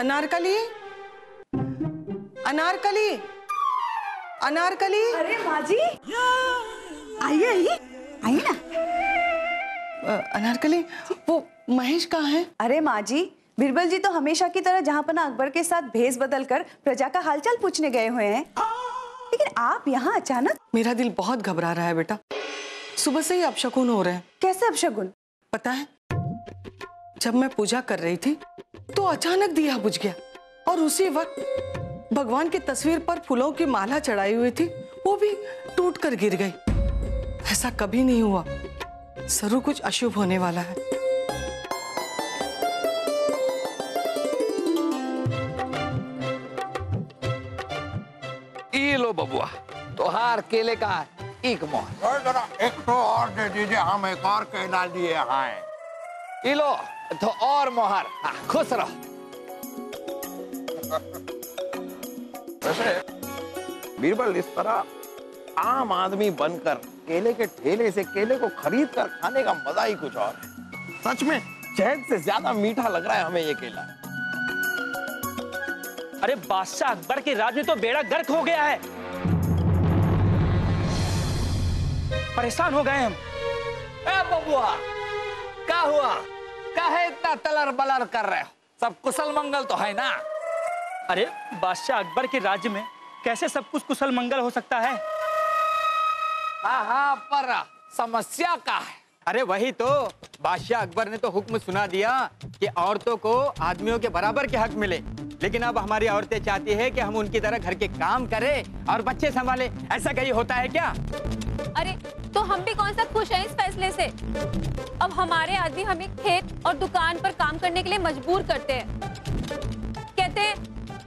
अनारकली, अनारकली, अनारकली। अरे माँ जी, आइए आइए आइए ना। अनारकली, वो महेश कहाँ है? अरे माँ जी, बिरबल जी तो हमेशा की तरह जहाँपना अकबर के साथ भेष बदल कर प्रजा का हालचाल पूछने गए हुए हैं। लेकिन आप यहाँ अचानक? मेरा दिल बहुत घबरा रहा है बेटा। सुबह से ही अपशकुन हो रहे हैं। कैसे अपशकुन? पता है, जब मैं पूजा कर रही थी तो अचानक दिया बुझ गया और उसी वक्त भगवान की तस्वीर पर फूलों की माला चढ़ाई हुई थी, वो भी टूट कर गिर गई। ऐसा कभी नहीं हुआ। जरूर कुछ अशुभ होने वाला है। ये लो बबुआ, तोहार केले का एक मोहर। जरा एक तो और दे दीजिए, हम एक और केला लिए हैं। ये लो तो और मोहर। हाँ, खुश रहो। वैसे बीरबल, इस तरह आम आदमी बनकर केले के ठेले से केले को खरीद कर खाने का मजा ही कुछ और है। सच में शहद से ज्यादा मीठा लग रहा है हमें ये केला। अरे बादशाह अकबर के राज में तो बेड़ा गर्क हो गया है। परेशान हो गए हम। ए बबुआ, क्या हुआ? काहे इतना तलर बलर कर रहे हो? सब कुशल मंगल तो है ना? अरे बादशाह अकबर के राज्य में कैसे सब कुछ कुशल मंगल हो सकता है? हाँ, पर समस्या क्या है? अरे वही तो, बादशाह अकबर ने तो हुक्म सुना दिया कि औरतों को आदमियों के बराबर के हक मिले, लेकिन अब हमारी औरतें चाहती है कि हम उनकी तरह घर के काम करें और बच्चे संभालें। ऐसा कहीं होता है क्या? अरे तो हम भी कौन सा खुश हैं इस फैसले से? अब हमारे आदमी हमें खेत और दुकान पर काम करने के लिए मजबूर करते हैं। कहते हैं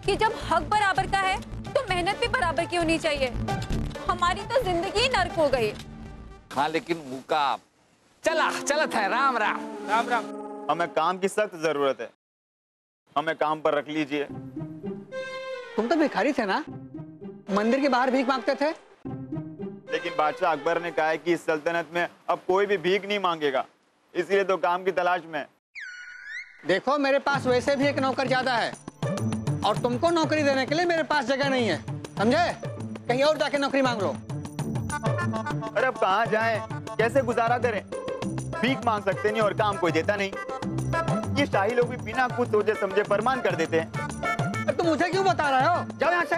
कि जब हक बराबर का है तो मेहनत भी बराबर की होनी चाहिए। हमारी तो जिंदगी नर्क हो गई। हाँ, लेकिन मुका चलत है। राम राम। राम राम। हमें काम की सख्त जरूरत है, हमें काम पर रख लीजिए। तुम तो भिखारी थे ना, मंदिर के बाहर भीख मांगते थे। लेकिन बादशाह अकबर ने कहा है कि इस सल्तनत में अब कोई भी भीख नहीं मांगेगा, इसलिए तो काम की तलाश में। देखो, मेरे पास वैसे भी एक नौकर ज्यादा है और तुमको नौकरी देने के लिए मेरे पास जगह नहीं है, समझे? कहीं और जाके नौकरी मांग लो। अरे अब कहाँ जाएं? कैसे गुजारा करें? भीख मांग सकते नहीं और काम कोई देता नहीं। ये शाही लोग भी बिना कुछ सोचे समझे फरमान कर देते हैं। तुम मुझे क्यों बता रहे हो? जाओ यहाँ से।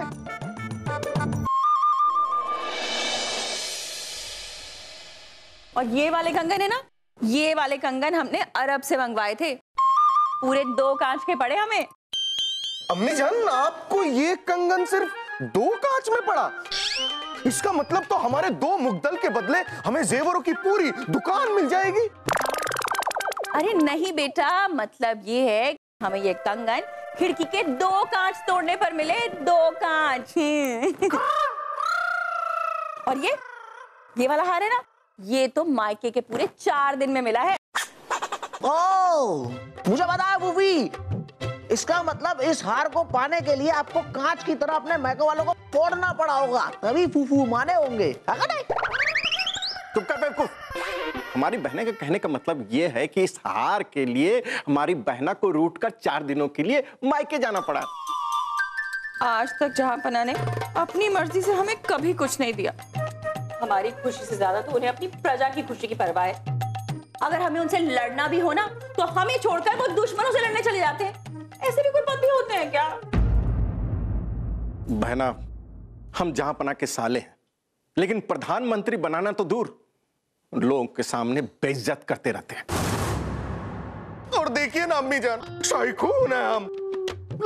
और ये वाले कंगन है ना, ये वाले कंगन हमने अरब से मंगवाए थे। पूरे 2 कांच के पड़े हमें। अम्मी जान, आपको ये कंगन सिर्फ 2 कांच में पड़ा? इसका मतलब तो हमारे 2 मुग्दल के बदले हमें जेवरों की पूरी दुकान मिल जाएगी। अरे नहीं बेटा, मतलब ये है हमें ये कंगन खिड़की के 2 कांच तोड़ने पर मिले। 2 कांच। और ये वाला हार है ना, ये तो मायके के पूरे 4 दिन में मिला है। ओह, मुझे पता है फूफी, इसका मतलब इस हार को पाने के लिए आपको कांच की तरह अपने मैके वालों को फोड़ना पड़ा होगा, तभी फूफू माने होंगे। चुप कर बेवकूफ। हमारी बहने के कहने का मतलब ये है कि इस हार के लिए हमारी बहना को रूठ कर 4 दिनों के लिए मायके जाना पड़ा। आज तक जहांपना ने अपनी मर्जी से हमें कभी कुछ नहीं दिया। हमारी खुशी से ज्यादा तो उन्हें अपनी प्रजा की खुशी की परवाह है। अगर हमें उनसे लड़ना भी हो ना, तो हमें छोड़कर वो दुश्मनों से लड़ने चले जाते हैं। ऐसे भी कोई पति होते हैं क्या? बहना, हम जहांपना के साले हैं, लेकिन प्रधानमंत्री बनाना तो दूर, लोगों के सामने बेइज्जत करते रहते हैं। और देखिए ना अम्मी जान, शाही खून है हम,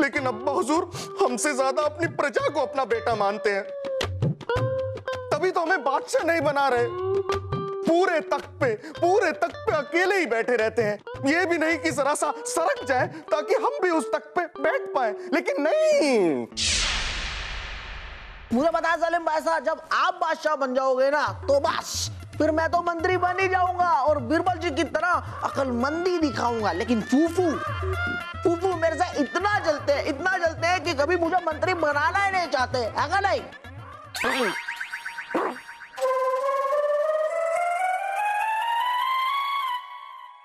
लेकिन अब्बा हुजूर हमसे ज्यादा अपनी प्रजा को अपना बेटा मानते हैं। तभी तो हमें बादशाह नहीं बना रहे। पूरे तख्त पे अकेले ही बैठे रहते हैं। ये भी नहीं कि जरा सा सरक जाए ताकि हम भी उस तख्त पे बैठ पाए, लेकिन नहीं। मुझे पता है सलीम भाई साहब, जब आप बादशाह बन जाओगे ना, तो बस फिर मैं तो मंत्री बन ही जाऊंगा और बीरबल जी की तरह अकलमंदी दिखाऊंगा। लेकिन फूफू मेरे से इतना जलते हैं कि कभी मुझे मंत्री बनाना ही नहीं चाहते, है क्या नहीं?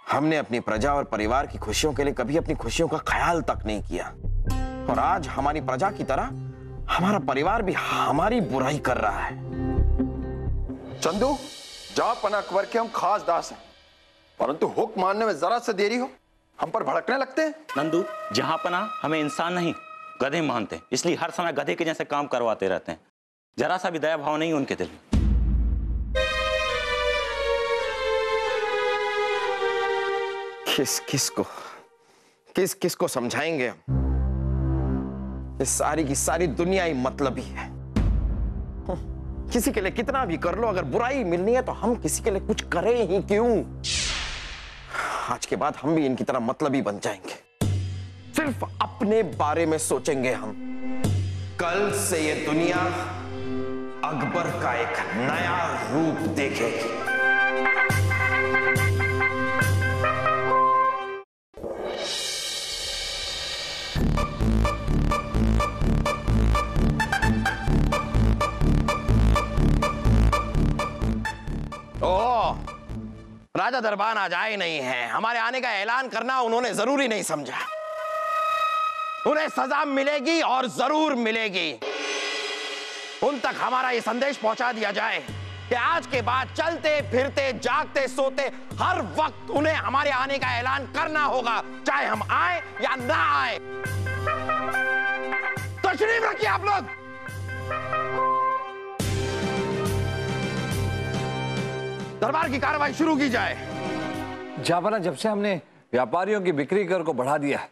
हमने अपनी प्रजा और परिवार की खुशियों के लिए कभी अपनी खुशियों का ख्याल तक नहीं किया। और आज हमारी प्रजा की तरह हमारा परिवार भी हमारी बुराई कर रहा है। चंदू, जहांपना अकबर के हम खास दास हैं, परंतु हुक्म मानने में जरा से देरी हो हम पर भड़कने लगते हैं। नंदू, जहांपना हमें इंसान नहीं गधे मानते, इसलिए हर समय गधे के जैसे काम करवाते रहते हैं। जरा सा भी दया भाव नहीं उनके दिल में। किस किस को समझाएंगे हम? इस सारी की सारी दुनिया ही मतलबी है। किसी के लिए कितना भी कर लो, अगर बुराई मिलनी है तो हम किसी के लिए कुछ करें ही क्यों? आज के बाद हम भी इनकी तरह मतलबी बन जाएंगे, सिर्फ अपने बारे में सोचेंगे हम। कल से ये दुनिया अकबर का एक नया रूप देखेगी। राजा दरबार आज आए नहीं हैं। हमारे आने का ऐलान करना उन्होंने जरूरी नहीं समझा। उन्हें सजा मिलेगी और जरूर मिलेगी। उन तक हमारा यह संदेश पहुंचा दिया जाए कि आज के बाद चलते फिरते जागते सोते हर वक्त उन्हें हमारे आने का ऐलान करना होगा, चाहे हम आए या ना आए। तशरीफ रखिए आप लोग। दरबार की कार्रवाई शुरू की जाए। जहांपना, जब से हमने व्यापारियों की बिक्री कर को बढ़ा दिया है,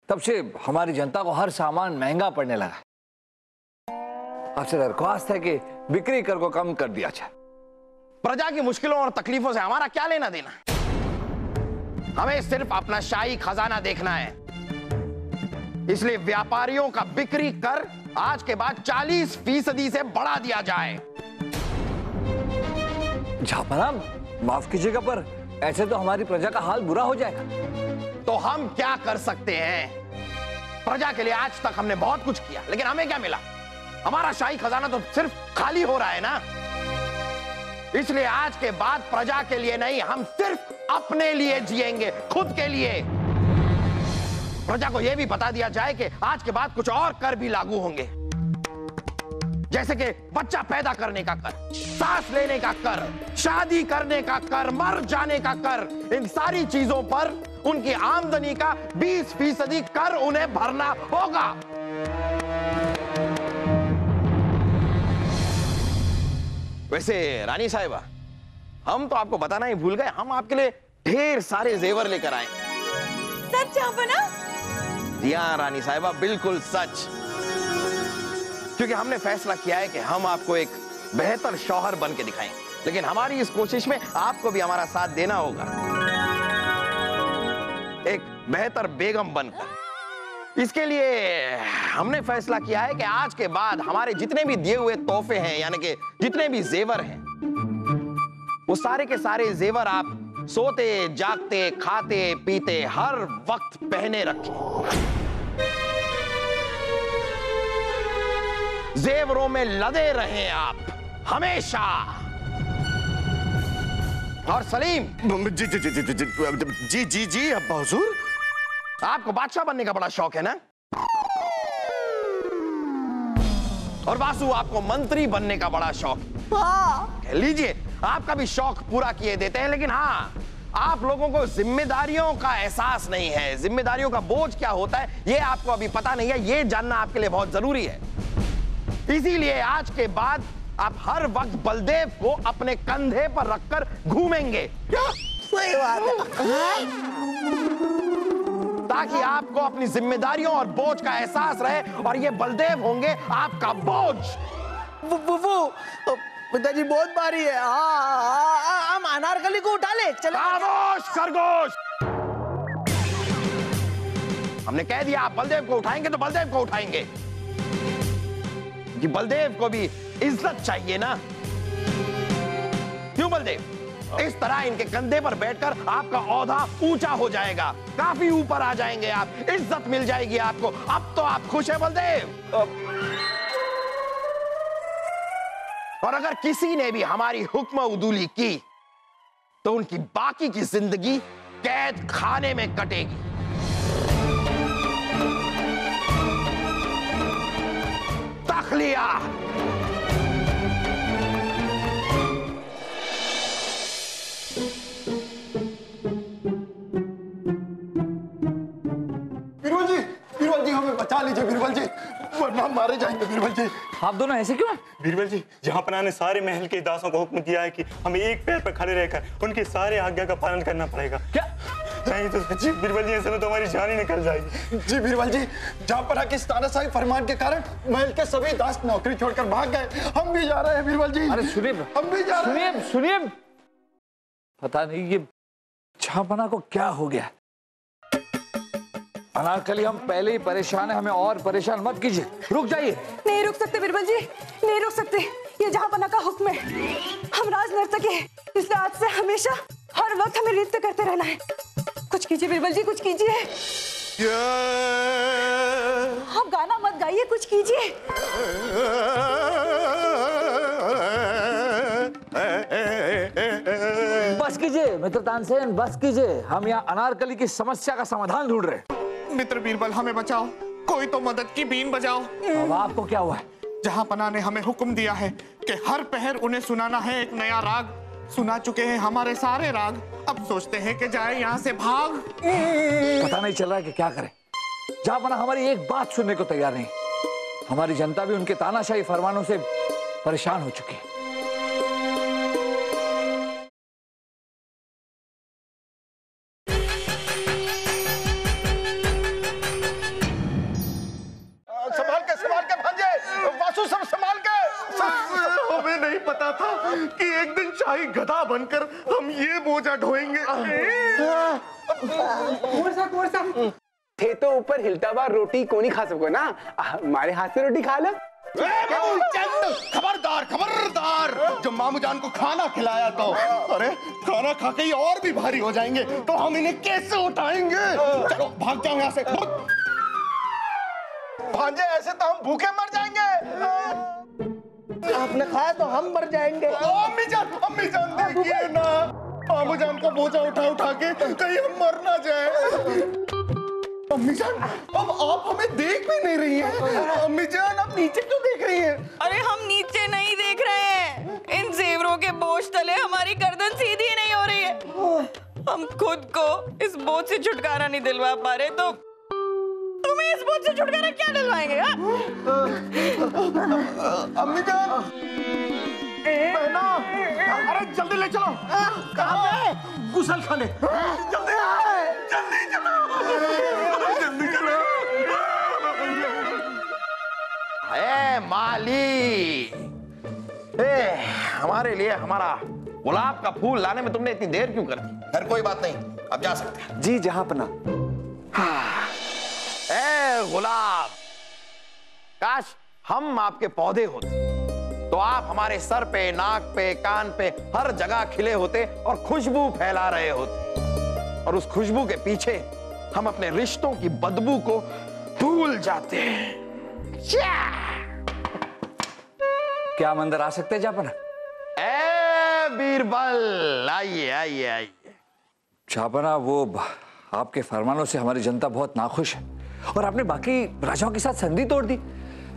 तब से हमारी जनता को हर सामान महंगा पड़ने लगा। आपसे दरख्वास्त है कि बिक्री कर को कम कर दिया जाए। प्रजा की मुश्किलों और तकलीफों से हमारा क्या लेना देना? हमें सिर्फ अपना शाही खजाना देखना है। इसलिए व्यापारियों का बिक्री कर आज के बाद 40% से बढ़ा दिया जाए। जहांपना, माफ कीजिएगा, पर ऐसे तो हमारी प्रजा का हाल बुरा हो जाएगा। तो हम क्या कर सकते हैं? प्रजा के लिए आज तक हमने बहुत कुछ किया, लेकिन हमें क्या मिला? हमारा शाही खजाना तो सिर्फ खाली हो रहा है ना। इसलिए आज के बाद प्रजा के लिए नहीं, हम सिर्फ अपने लिए जिएंगे, खुद के लिए। प्रजा को यह भी बता दिया जाए कि आज के बाद कुछ और कर भी लागू होंगे, जैसे कि बच्चा पैदा करने का कर, सांस लेने का कर, शादी करने का कर, मर जाने का कर। इन सारी चीजों पर उनकी आमदनी का 20% कर उन्हें भरना होगा। वैसे रानी साहिबा, हम तो आपको बताना ही भूल गए, हम आपके लिए ढेर सारे जेवर लेकर आए। सच जहांपना? जी हाँ रानी साहिबा, बिल्कुल सच। क्योंकि हमने फैसला किया है कि हम आपको एक बेहतर शौहर बन के दिखाएं, लेकिन हमारी इस कोशिश में आपको भी हमारा साथ देना होगा, एक बेहतर बेगम बनकर। इसके लिए हमने फैसला किया है कि आज के बाद हमारे जितने भी दिए हुए तोहफे हैं, यानी कि जितने भी जेवर हैं, वो सारे के सारे जेवर आप सोते जागते खाते पीते हर वक्त पहने रखें। जेवरों में लदे रहें आप हमेशा। और सलीम, जी जी जी जी जी जी जी जी अब्बा हुजूर, आपको बादशाह बनने का बड़ा शौक है ना? और वासु, आपको मंत्री बनने का बड़ा शौक है। हाँ। लीजिए, आपका भी शौक पूरा किए देते हैं, लेकिन हाँ, आप लोगों को जिम्मेदारियों का एहसास नहीं है। जिम्मेदारियों का बोझ क्या होता है ये आपको अभी पता नहीं है। ये जानना आपके लिए बहुत जरूरी है। इसीलिए आज के बाद आप हर वक्त बलदेव को अपने कंधे पर रखकर घूमेंगे। क्या? सही बात है। ताकि आपको अपनी जिम्मेदारियों और बोझ का एहसास रहे, और ये बलदेव होंगे आपका बोझ। पिताजी बहुत भारी है। हम अनारकली को उठा ले। चलो। खामोश खरगोश। हमने कह दिया आप बलदेव को उठाएंगे तो बलदेव को उठाएंगे। कि बलदेव को भी इज्जत चाहिए ना। क्यों बलदेव? इस तरह इनके कंधे पर बैठकर आपका औहदा ऊंचा हो जाएगा, काफी ऊपर आ जाएंगे आप, इज्जत मिल जाएगी आपको। अब तो आप खुश हैं बलदेव? और अगर किसी ने भी हमारी हुक्म उदूली की तो उनकी बाकी की जिंदगी कैद खाने में कटेगी। लिया। बीरबल जी हमें बचा लीजिए बीरबल जी, वरना मारे जाएंगे बीरबल जी। आप दोनों ऐसे क्यों हैं? बीरबल जी, जहाँपनाह ने सारे महल के दासों को हुक्म दिया है कि हमें एक पैर पर खड़े रहकर उनके सारे आज्ञा का पालन करना पड़ेगा। क्या? नहीं तो सच्ची बीरबल जी, ऐसे में तो हमारी जान ही निकल जाएगी। जी बीरबल जी, जहाँपनाह की तानाशाही फरमान के कारण महल के सभी दास नौकरी छोड़कर भाग गए। हम भी जा रहे हैं बीरबल जी। अरे सुनिए, हम भी जा रहे हैं। सुनिए, पता नहीं ये जहाँपनाह को क्या हो गया। अनारकली, हम पहले ही परेशान हैं, हमें और परेशान मत कीजिए। रुक जाइए। नहीं रुक सकते बीरबल जी, नहीं रुक सकते। ये जहाँपनाह का हुक्म है। हम राज नर्तक हैं, इसलिए आज से हमेशा हर वक्त हमें नृत्य करते रहना है। कुछ कीजिए बीरबल जी, कुछ कीजिए। आप गाना मत गाइए, कुछ कीजिए। बस कीजिए मित्र तानसेन, बस कीजिए। हम यहाँ अनारकली की समस्या का समाधान ढूंढ रहे हैं। मित्र बीरबल, हमें बचाओ, कोई तो मदद की बीन बजाओ। अब आपको क्या हुआ है? जहाँपनाह ने हमें हुक्म दिया है कि हर पहर उन्हें सुनाना है एक नया राग। सुना चुके हैं हमारे सारे राग, अब सोचते हैं कि जाए यहाँ से भाग। पता नहीं चल रहा है कि क्या करें। जहाँपनाह हमारी एक बात सुनने को तैयार नहीं। हमारी जनता भी उनके तानाशाही फरमानों से परेशान हो चुकी है। संभाल के भांजे, वासु सब संभाल के। हमें नहीं पता था कि एक दिन शाही गधा बनकर हम ये बोझा ढोएंगे। थे तो ऊपर हिलता हुआ रोटी को नहीं खा सको ना, हमारे हाथ से रोटी खा लो। खबरदार खबरदार, जब मामू जान को खाना खिलाया तो, अरे खाना खा के ही और भी भारी हो जाएंगे, तो हम इन्हें कैसे उठाएंगे? चलो भाग जाओ यहाँ से। भांजे, ऐसे तो हम भूखे मर जाएंगे। आपने खाया तो हम मर जाएंगे। अम्मी जान देखिए ना, मामू जान को बोझा उठा के कहीं हम मर ना जाए। अम्मी जान, अब आप हमें देख भी नहीं रही हैं। अम्मी जान, आप नीचे क्यों देख रही हैं? अरे हम नीचे नहीं देख रहे हैं, इन जेवरों के बोझ तले हमारी गर्दन सीधी नहीं हो रही है। हम खुद को इस बोझ से छुटकारा नहीं दिलवा पा रहे, तो तुम्हें इस बोझ से छुटकारा क्या दिलवाएंगे? अम्मी जान, अरे जल्दी ले चलो। कहाँ पे? गुसल खाने। जल्दी चलो। माली, हमारे लिए हमारा गुलाब का फूल लाने में तुमने इतनी देर क्यों कर दी? खैर कोई बात नहीं, अब जा सकते हैं। जी जहाँपनाह। गुलाब, काश हम आपके पौधे होते तो आप हमारे सर पे, नाक पे, कान पे, हर जगह खिले होते और खुशबू फैला रहे होते, और उस खुशबू के पीछे हम अपने रिश्तों की बदबू को भूल जाते हैं। क्या हम अंदर आ सकते हैं जहाँपनाह? बीरबल, आइए आइए आइए। जहाँपनाह, वो आपके फरमानों से हमारी जनता बहुत नाखुश है, और आपने बाकी राजाओं के साथ संधि तोड़ दी।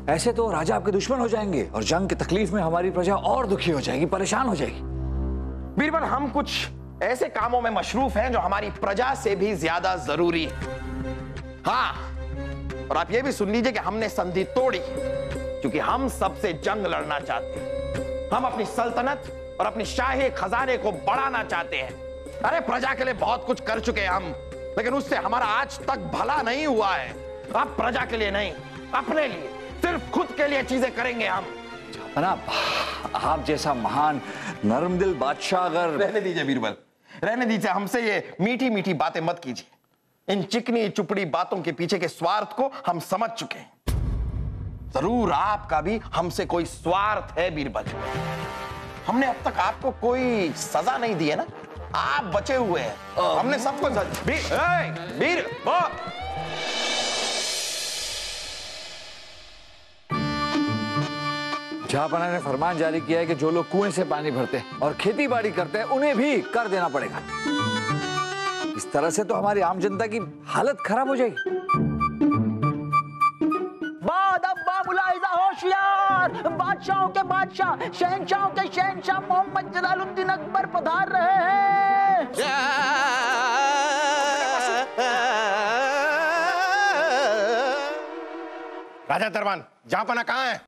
ऐसे तो राजा आपके दुश्मन हो जाएंगे, और जंग की तकलीफ में हमारी प्रजा और दुखी हो जाएगी, परेशान हो जाएगी। बीरबल, हम कुछ ऐसे कामों में मशरूफ हैं जो हमारी प्रजा से भी ज्यादा जरूरी है। हाँ, और आप ये भी सुन लीजिए कि हमने संधि तोड़ी क्योंकि हम सबसे जंग लड़ना चाहते हैं। हम अपनी सल्तनत और अपनी शाही खजाने को बढ़ाना चाहते हैं। अरे प्रजा के लिए बहुत कुछ कर चुके हैं हम, लेकिन उससे हमारा आज तक भला नहीं हुआ है। अब प्रजा के लिए नहीं, अपने लिए, सिर्फ खुद के लिए चीजें करेंगे हम। जहाँपनाह, आप जैसा महान नर्म दिल बादशाह अगर... रहने दीजिए बीरबल, रहने दीजिए। हमसे ये मीठी मीठी बातें मत कीजिए। इन चिकनी चुपड़ी बातों के पीछे के स्वार्थ को हम समझ चुके हैं। जरूर आपका भी हमसे कोई स्वार्थ है बीरबल। हमने अब तक आपको कोई सजा नहीं दी है ना, आप बचे हुए हैं। हमने सबको जहाँपनाह ने फरमान जारी किया है कि जो लोग कुएं से पानी भरते हैं और खेती बाड़ी करते हैं, उन्हें भी कर देना पड़ेगा। इस तरह से तो हमारी आम जनता की हालत खराब हो जाएगी। बाद अब्बा मुलाहिजा होशियार। सरकार, बादशाहों के बादशाह, शहंशाहों के शहंशाह मोहम्मद जलालुद्दीन अकबर पधार रहे हैं। राजा दरबान, जहांपना कहाँ है?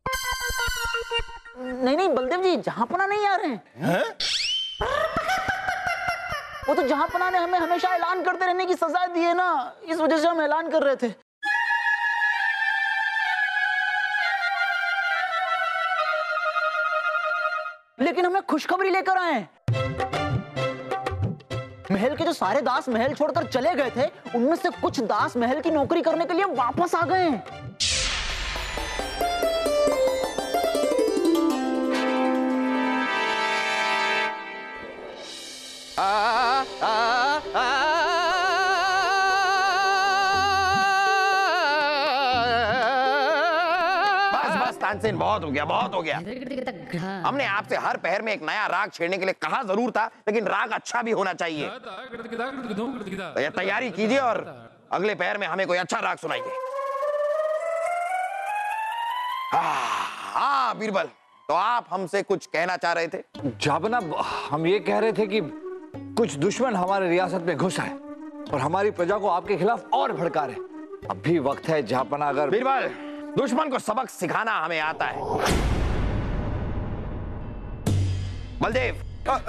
नहीं नहीं बलदेव जी, जहांपना नहीं आ रहे हैं। वो तो जहांपना ने हमें हमेशा ऐलान करते रहने की सजा दी है ना, इस वजह से हम ऐलान कर रहे थे। लेकिन हमें खुशखबरी लेकर आए हैं। महल के जो सारे दास महल छोड़कर चले गए थे, उनमें से कुछ दास महल की नौकरी करने के लिए वापस आ गए हैं। तानसेन, बहुत हो गया, बहुत हो गया। हमने आपसे हर पहर में एक नया राग छेड़ने के लिए कहा जरूर था, लेकिन राग अच्छा भी होना चाहिए। तो ये तैयारी कीजिए और अगले पहर में हमें कोई अच्छा राग सुनाइए। हाँ बीरबल, तो आप हमसे कुछ कहना चाह रहे थे? जाबना, हम ये कह रहे थे कि कुछ दुश्मन हमारे रियासत में घुस आए और हमारी प्रजा को आपके खिलाफ और भड़का रहे। अब भी वक्त है जहांपना। अगर बीरबल, दुश्मन को सबक सिखाना हमें आता है। बलदेव,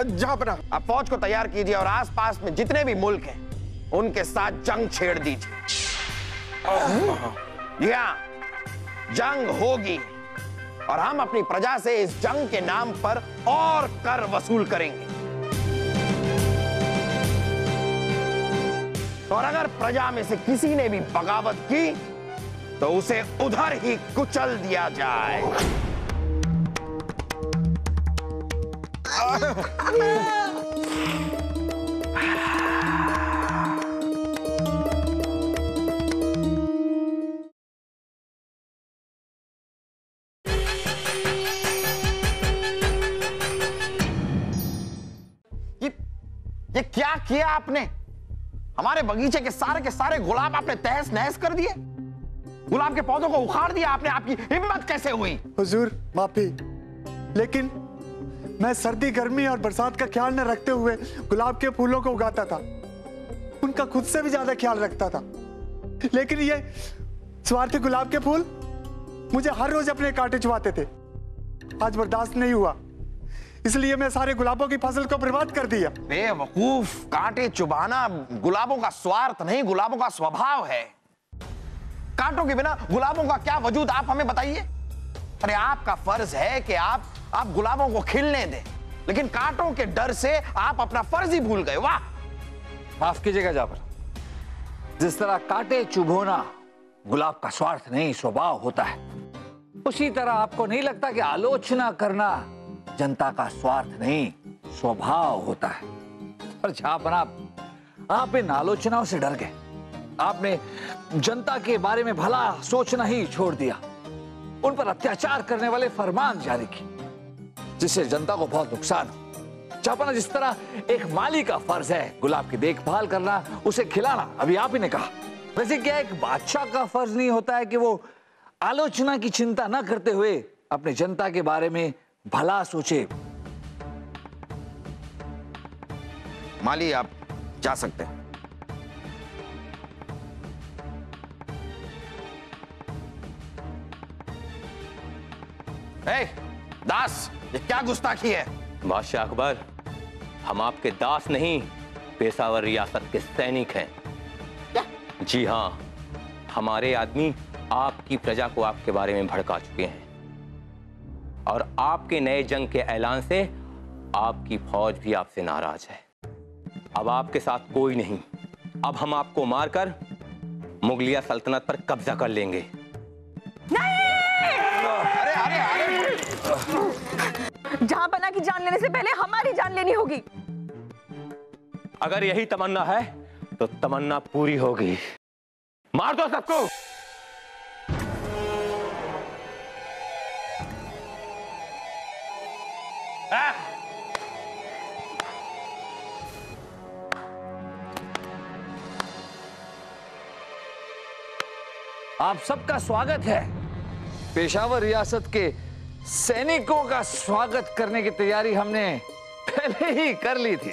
जहांपना, आप फौज को तैयार कीजिए और आसपास में जितने भी मुल्क हैं उनके साथ जंग छेड़ दीजिए। जी हाँ, जंग होगी और हम अपनी प्रजा से इस जंग के नाम पर और कर वसूल करेंगे। और अगर प्रजा में से किसी ने भी बगावत की तो उसे उधर ही कुचल दिया जाए। ये क्या किया आपने? हमारे बगीचे के सारे गुलाब आपने तहस नहस कर दिए। गुलाब के पौधों को उखाड़ दिया आपने। आपकी हिम्मत कैसे हुई? हुजूर माफी, लेकिन मैं सर्दी गर्मी और बरसात का ख्याल न रखते हुए गुलाब के फूलों को उगाता था। उनका खुद से भी ज्यादा ख्याल रखता था। लेकिन ये स्वार्थी गुलाब के फूल मुझे हर रोज अपने कांटे चुभाते थे। आज बर्दाश्त नहीं हुआ, इसलिए मैं सारे गुलाबों की फसल को बर्बाद कर दिया। बेवकूफ, कांटे चुभाना गुलाबों का स्वार्थ नहीं, गुलाबों का स्वभाव है। कांटों के बिना गुलाबों का क्या वजूद, आप हमें बताइए। अरे आपका फर्ज है कि आप गुलाबों को खिलने दें, लेकिन कांटों के डर से आप अपना फर्ज ही भूल गए। वाह! माफ कीजिएगा जाफर, जिस तरह कांटे चुभोना गुलाब का स्वार्थ नहीं स्वभाव होता है, उसी तरह आपको नहीं लगता कि आलोचना करना जनता का स्वार्थ नहीं स्वभाव होता है? पर जहां आप इन आलोचनाओं से डर गए। आपने जनता के बारे में भला सोचना ही छोड़ दिया। उन पर अत्याचार करने वाले फरमान जारी किए, जिससे जनता को बहुत नुकसान हो। जहां जिस तरह एक माली का फर्ज है गुलाब की देखभाल करना, उसे खिलाना, अभी आप ही ने कहा, वैसे क्या एक बादशाह का फर्ज नहीं होता है कि वो आलोचना की चिंता न करते हुए अपने जनता के बारे में भला सोचे? माली, आप जा सकते हैं। दास, ये क्या गुस्ताखी है? बादशाह अकबर, हम आपके दास नहीं, पेशावर रियासत के सैनिक हैं। क्या? जी हाँ, हमारे आदमी आपकी प्रजा को आपके बारे में भड़का चुके हैं और आपके नए जंग के ऐलान से आपकी फौज भी आपसे नाराज है। अब आपके साथ कोई नहीं। अब हम आपको मारकर मुगलिया सल्तनत पर कब्जा कर लेंगे। अरे अरे अरे, जहांपना की जान लेने से पहले हमारी जान लेनी होगी। अगर यही तमन्ना है तो तमन्ना पूरी होगी। मार दो सबको। आप सबका स्वागत है पेशावर रियासत के सैनिकों का स्वागत करने की तैयारी हमने पहले ही कर ली थी।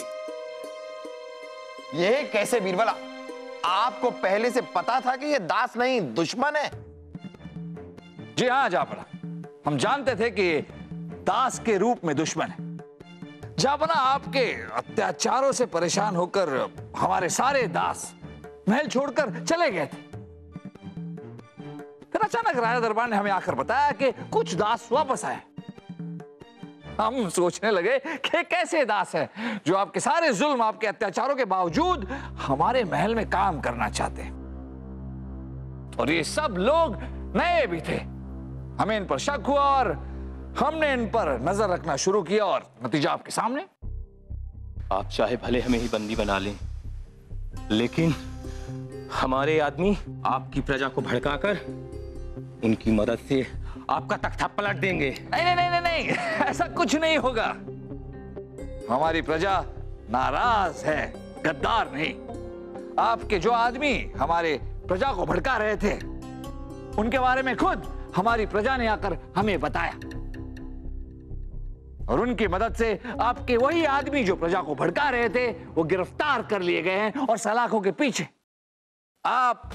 ये कैसे बीरबल? आपको पहले से पता था कि ये दास नहीं दुश्मन है? जी हाँ जापना, हम जानते थे कि ये दास के रूप में दुश्मन है। जापना, आपके अत्याचारों से परेशान होकर हमारे सारे दास महल छोड़कर चले गए थे। फिर अचानक राजा दरबार ने हमें आकर बताया कि कुछ दास वापस आए। हम सोचने लगे कि कैसे दास है जो आपके सारे जुल्म, आपके अत्याचारों के बावजूद हमारे महल में काम करना चाहते हैं। और ये सब लोग नए भी थे। हमें इन पर शक हुआ और हमने इन पर नजर रखना शुरू किया और नतीजा आपके सामने। आप चाहे भले हमें ही बंदी बना लें, लेकिन हमारे आदमी आपकी प्रजा को भड़काकर उनकी मदद से आपका तख्ता पलट देंगे। नहीं नहीं नहीं नहीं, नहीं। ऐसा कुछ नहीं होगा। हमारी प्रजा नाराज है, गद्दार नहीं। आपके जो आदमी हमारे प्रजा को भड़का रहे थे, उनके बारे में खुद हमारी प्रजा ने आकर हमें बताया। और उनकी मदद से आपके वही आदमी जो प्रजा को भड़का रहे थे, वो गिरफ्तार कर लिए गए हैं और सलाखों के पीछे। आप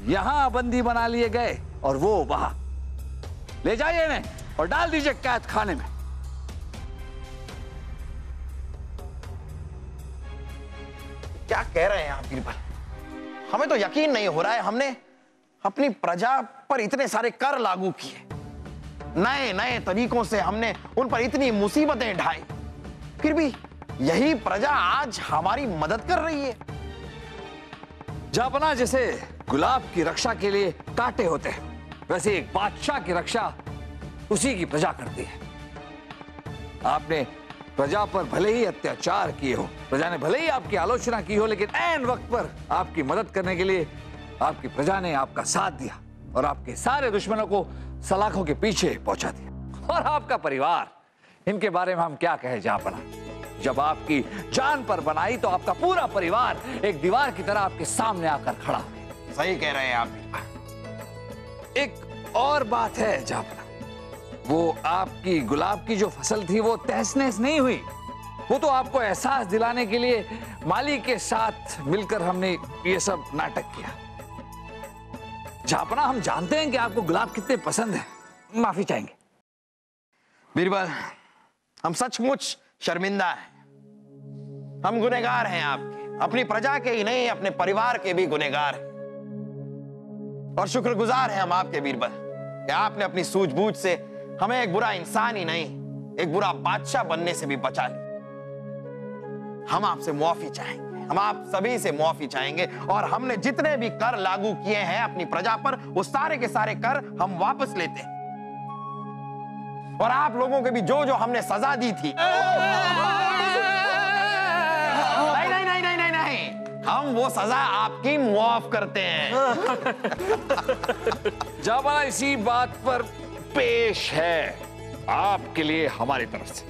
यहां बंदी बना लिए गए और वो वहां। ले जाइए इन्हें और डाल दीजिए कैद खाने में। क्या कह रहे हैं आप बीरबल? हमें तो यकीन नहीं हो रहा है। हमने अपनी प्रजा पर इतने सारे कर लागू किए, नए नए तरीकों से हमने उन पर इतनी मुसीबतें ढाई, फिर भी यही प्रजा आज हमारी मदद कर रही है। जापना, जैसे गुलाब की रक्षा के लिए कांटे होते हैं, वैसे एक बादशाह की रक्षा उसी की प्रजा करती है। आपने प्रजा पर भले ही अत्याचार किए हो, प्रजा ने भले ही आपकी आलोचना की हो, लेकिन ऐन वक्त पर आपकी मदद करने के लिए आपकी प्रजा ने आपका साथ दिया और आपके सारे दुश्मनों को सलाखों के पीछे पहुंचा दिया। और आपका परिवार, इनके बारे में हम क्या कहें जापना। जब आपकी जान पर बनाई तो आपका पूरा परिवार एक दीवार की तरह आपके सामने आकर खड़ा। सही कह रहे हैं आप। एक और बात है जापना, वो आपकी गुलाब की जो फसल थी वो तहस नहस नहीं हुई। वो तो आपको एहसास दिलाने के लिए माली के साथ मिलकर हमने ये सब नाटक किया। जापना, हम जानते हैं कि आपको गुलाब कितने पसंद है, माफी चाहेंगे। बीरबल, हम सचमुच शर्मिंदा हैं। हम गुनहगार हैं आपके, अपनी प्रजा के ही नहीं, अपने परिवार के भी गुनहगार हैं। और शुक्रगुजार हैं हम आपके बीरबल कि आपने अपनी सूझबूझ से हमें एक बुरा इंसान ही नहीं, एक बुरा बादशाह बनने से भी बचा लिया। हम आपसे मुआफी चाहेंगे, हम आप सभी से मुआफी चाहेंगे। और हमने जितने भी कर लागू किए हैं अपनी प्रजा पर, वो सारे के सारे कर हम वापस लेते हैं। और आप लोगों के भी जो जो हमने सजा दी थी, नहीं नहीं नहीं नहीं नहीं, हम वो सजा आपकी मुआफ करते हैं। जापना, इसी बात पर पेश है आपके लिए हमारी तरफ से।